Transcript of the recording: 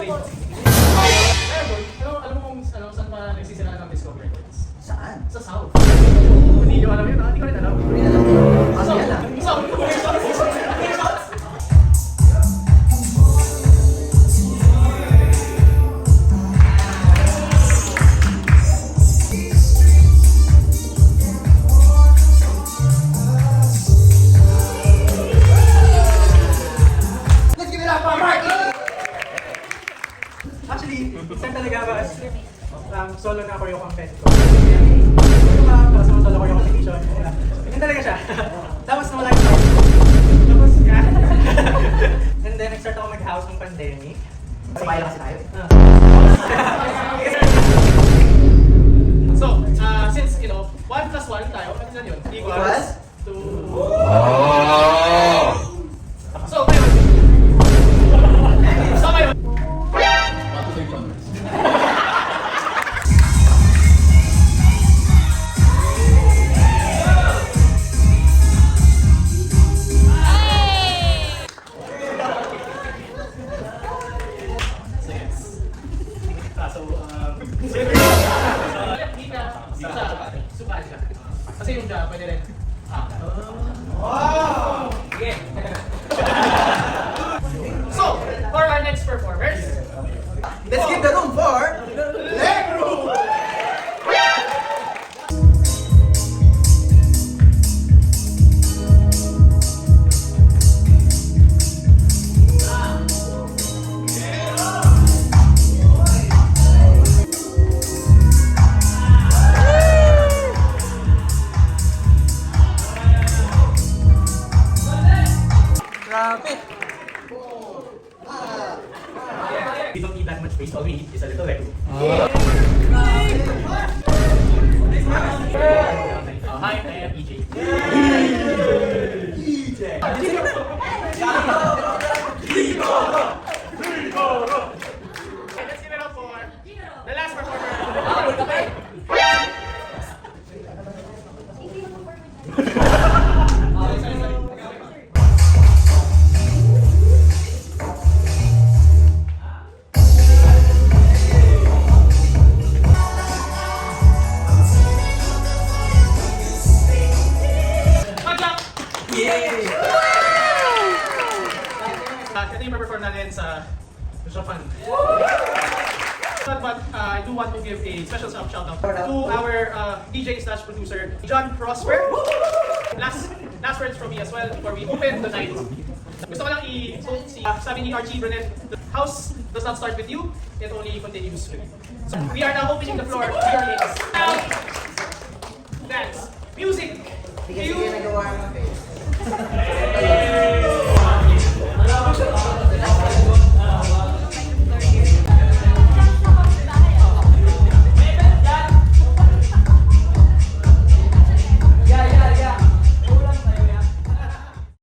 support. Alam mo kung saan pa nagsisira ng Discover Records? Saan? Sa South. Hindi nyo alam yun, ha? Hindi ko rin alam. Hindi na lang. Kasi yan lang. South! Let's give it up for Marky! Actually, minsan talaga ba solo na choreo competitor. Ito ba, sa mga solo choreo competition. Ganyan talaga siya. Tapos nawala yung start. Tapos yan. And then nag-start ako mag-house ng pandemic. Sabay lang kasi tayo. So, since, 1 plus 1 tayo, ano yun? Equals? 2. So, ngayon. So, ngayon. Sukaan siya. Kasi yung siya, pwede rin. Wow! Okay. So, for our next performers, Let's give the room for... Legro! Grabe! We don't need that much space. All we need is a little leg room. Hi, I am EJ. Let's give it up for the last performer. Ito yung perform natin sa Japan. But I do want to give a special shout out to our DJ/producer, John Prosper. Last words from me as well before we open the night. Gusto ko lang i-quote sabi ni Archie Brunet, the house does not start with you, it only continues with you. So we are now opening the floor to your ladies.